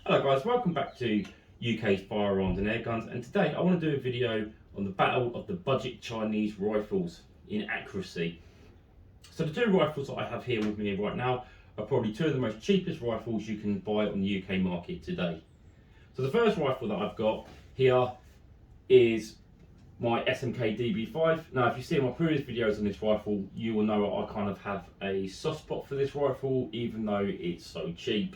Hello guys, welcome back to UK's Firearms and Airguns, and today I want to do a video on the battle of the budget Chinese rifles in accuracy. So the two rifles that I have here with me right now are probably two of the most cheapest rifles you can buy on the UK market today. So the first rifle that I've got here is my Smk Db5. Now if you see my previous videos on this rifle, you will know I kind of have a soft spot for this rifle even though it's so cheap.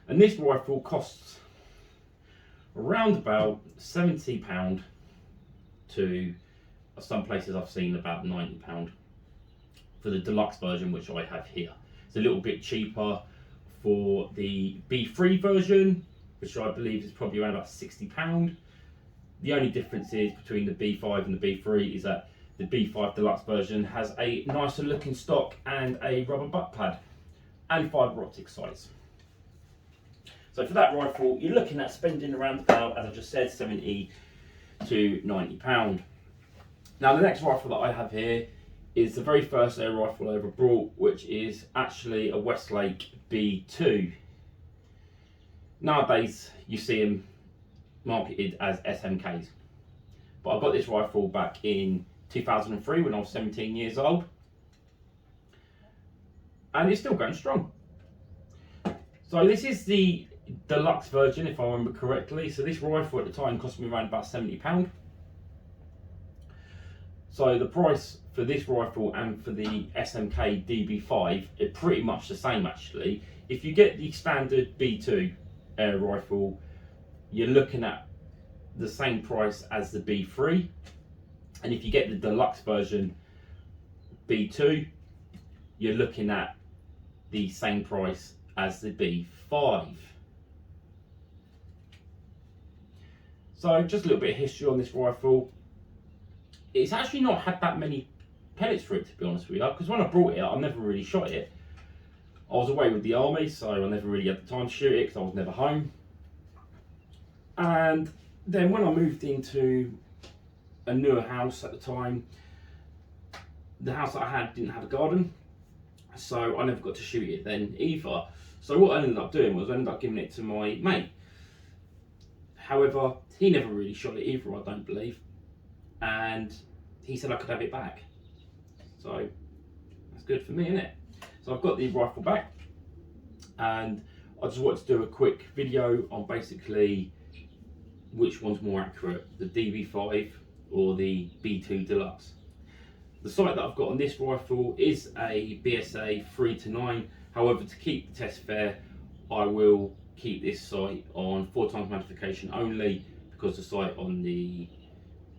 And this rifle costs around about £70 to some places I've seen about £90 for the deluxe version, which I have here. It's a little bit cheaper for the B3 version, which I believe is probably around about £60. The only difference is between the B5 and the B3 is that the B5 deluxe version has a nicer looking stock and a rubber butt pad and fibre optic sights. So for that rifle, you're looking at spending around about, as I just said, £70 to £90. Now the next rifle that I have here is the very first air rifle I ever brought, which is actually a Westlake B2. Nowadays, you see them marketed as SMKs. But I got this rifle back in 2003 when I was 17 years old. And it's still going strong. So this is the deluxe version, if I remember correctly. So this rifle at the time cost me around about £70. So the price for this rifle and for the Smk Db5 are pretty much the same actually. If you get the standard B2 air rifle, you're looking at the same price as the B3, and if you get the deluxe version B2, you're looking at the same price as the B5. So just a little bit of history on this rifle. It's actually not had that many pellets for it, to be honest with you, because when I brought it I never really shot it. I was away with the army, so I never really had the time to shoot it because I was never home. And then when I moved into a newer house at the time, the house that I had didn't have a garden, so I never got to shoot it then either. So what I ended up doing was I ended up giving it to my mate. However, he never really shot it either, I don't believe, and he said I could have it back. So that's good for me, isn't it? So I've got the rifle back, and I just wanted to do a quick video on basically which one's more accurate, the DB5 or the B2 Deluxe. The sight that I've got on this rifle is a BSA 3-9. However, to keep the test fair, I will keep this sight on 4x magnification only, because the sight on the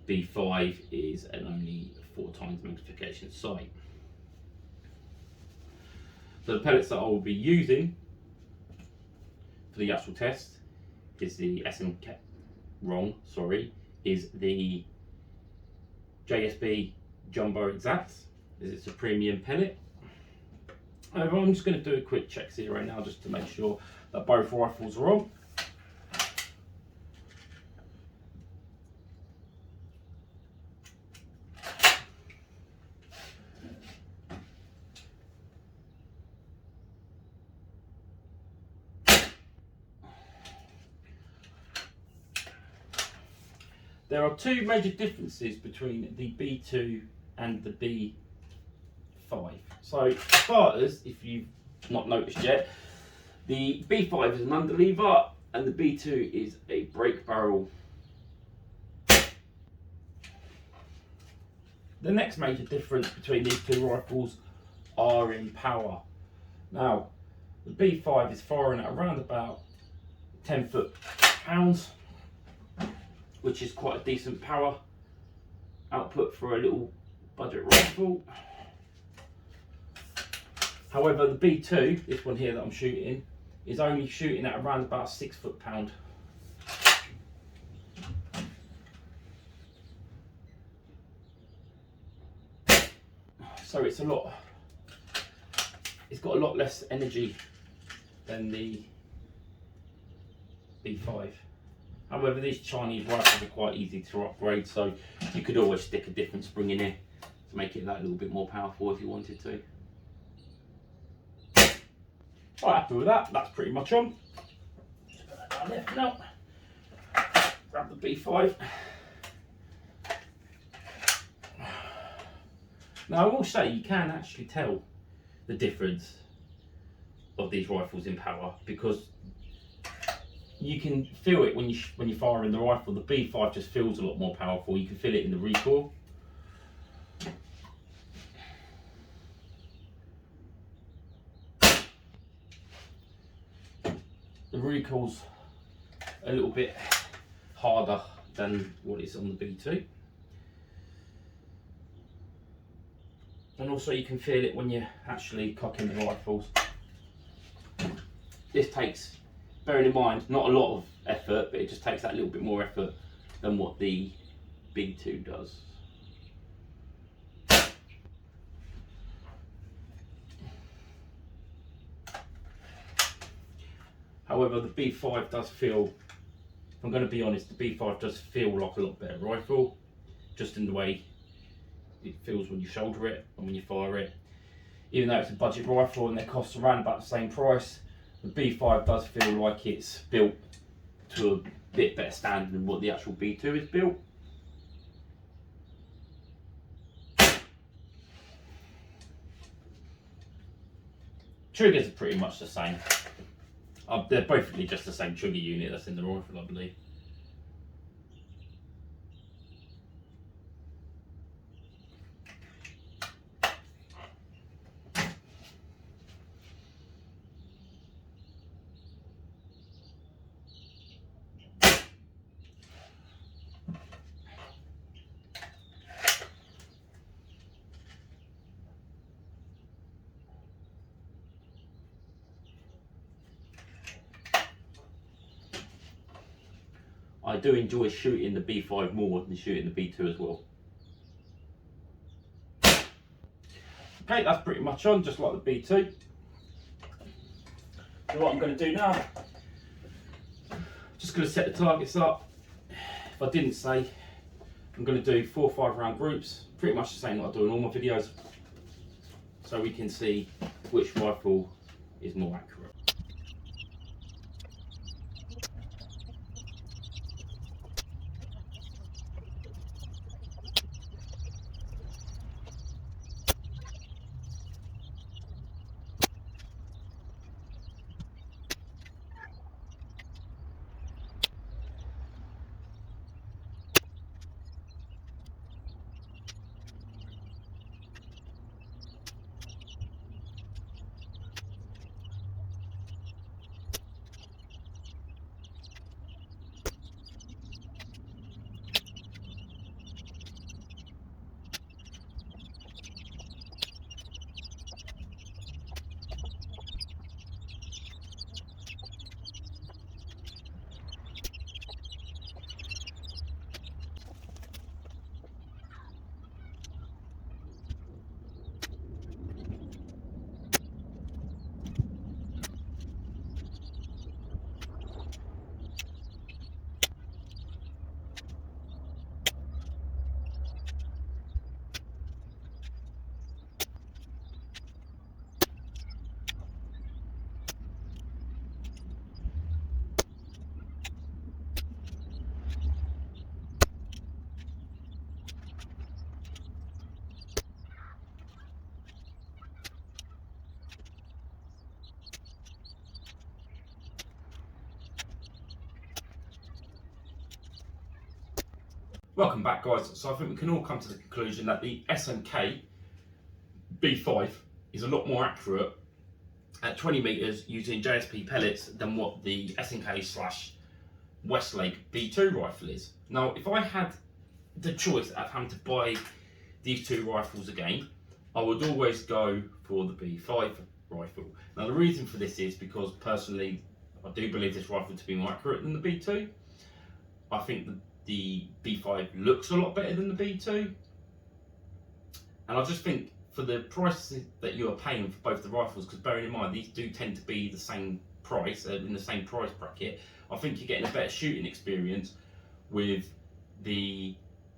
B5 is an only 4x magnification sight. So the pellets that I will be using for the actual test is the is the JSB Jumbo Exacts, as it's a premium pellet. However, I'm just going to do a quick check here right now just to make sure that both rifles are on. There are two major differences between the B2 and the B5. So as far as, if you've not noticed yet, the B5 is an underlever and the B2 is a break barrel. The next major difference between these two rifles are in power. Now, the B5 is firing at around about 10 foot-pounds, which is quite a decent power output for a little budget rifle. However, the B2, this one here that I'm shooting, is only shooting at around about 6 foot-pound. So it's got a lot less energy than the B5. However, these Chinese rifles are quite easy to upgrade, so you could always stick a different spring in here to make it that little bit more powerful if you wanted to. Right, happy with that. That's pretty much on. Just put that down there for now. Grab the B5. Now I will say you can actually tell the difference of these rifles in power, because you can feel it when you're firing the rifle. The B5 just feels a lot more powerful. You can feel it in the recoil. The recoil's a little bit harder than what is on the B2. And also you can feel it when you're actually cocking the rifles. This takes, bearing in mind, not a lot of effort, but it just takes that little bit more effort than what the B2 does. However, the B5 does feel, if I'm going to be honest, the B5 does feel like a lot better rifle, just in the way it feels when you shoulder it and when you fire it. Even though it's a budget rifle and their costs around about the same price, the B5 does feel like it's built to a bit better standard than what the actual B2 is built. Triggers are pretty much the same. They're both really just the same trigger unit that's in the rifle, I believe. I do enjoy shooting the B5 more than shooting the B2 as well. Okay, that's pretty much on, just like the B2. So what I'm going to do now, just going to set the targets up. If I didn't say, I'm going to do 4 or 5 round groups, pretty much the same like I do in all my videos, so we can see which rifle is more accurate. Welcome back, guys. So I think we can all come to the conclusion that the Smk B5 is a lot more accurate at 20 metres using JSP pellets than what the Smk / Westlake B2 rifle is. Now, if I had the choice of having to buy these two rifles again, I would always go for the B5 rifle. Now, the reason for this is because personally, I do believe this rifle to be more accurate than the B2. I think the B5 looks a lot better than the B2, and I just think for the price that you are paying for both the rifles, because bearing in mind these do tend to be the same price, in the same price bracket, I think you're getting a better shooting experience with the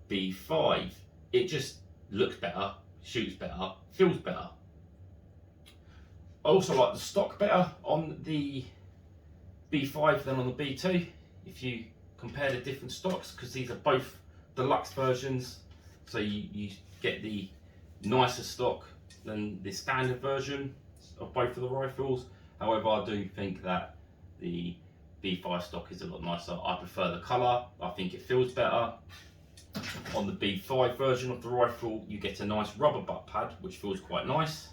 B5. It just looks better, shoots better, feels better. I also like the stock better on the B5 than on the B2. If you compare the different stocks, because these are both deluxe versions, so you get the nicer stock than the standard version of both of the rifles. However, I do think that the B5 stock is a lot nicer. I prefer the colour, I think it feels better. On the B5 version of the rifle, you get a nice rubber butt pad, which feels quite nice.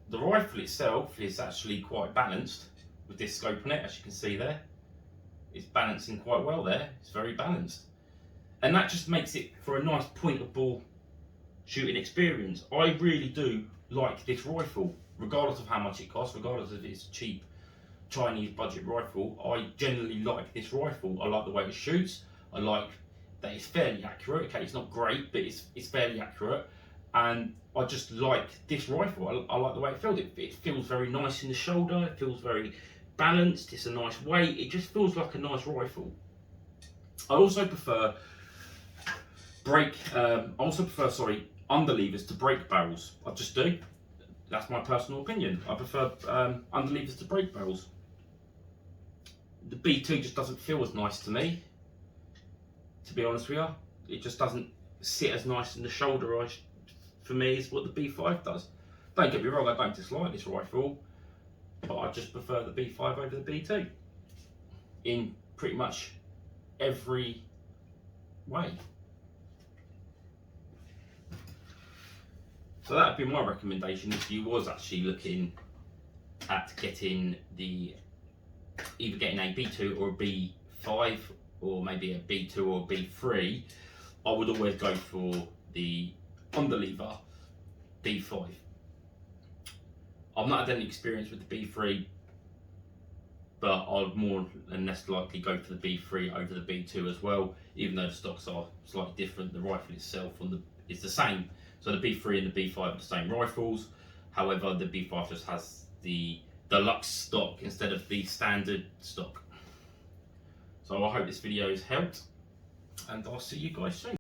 The rifle itself is actually quite balanced with this scope on it, as you can see there. It's balancing quite well there, it's very balanced. And that just makes it for a nice pointable shooting experience. I really do like this rifle, regardless of how much it costs, regardless if it's a cheap Chinese budget rifle. I generally like this rifle. I like the way it shoots. I like that it's fairly accurate. Okay, it's not great, but it's fairly accurate. And I just like this rifle. I like the way it feels. It feels very nice in the shoulder. It feels very balanced. It's a nice weight. It just feels like a nice rifle. I also prefer underlevers to brake barrels. I just do. That's my personal opinion. I prefer underlevers to brake barrels. The B2 just doesn't feel as nice to me, to be honest with you. It just doesn't sit as nice in the shoulder for me as what the B5 does. Don't get me wrong, I don't dislike this rifle, but I just prefer the B5 over the B2 in pretty much every way. So that would be my recommendation if you was actually looking at getting either getting a B2 or a B5, or maybe a B2 or a B3. I would always go for the underlever B5. I've not had any experience with the B3, but I'd more than less likely go for the B3 over the B2 as well, even though the stocks are slightly different. The rifle itself is the same. So the B3 and the B5 are the same rifles. However, the B5 just has the deluxe stock instead of the standard stock. So I hope this video has helped, and I'll see you guys soon.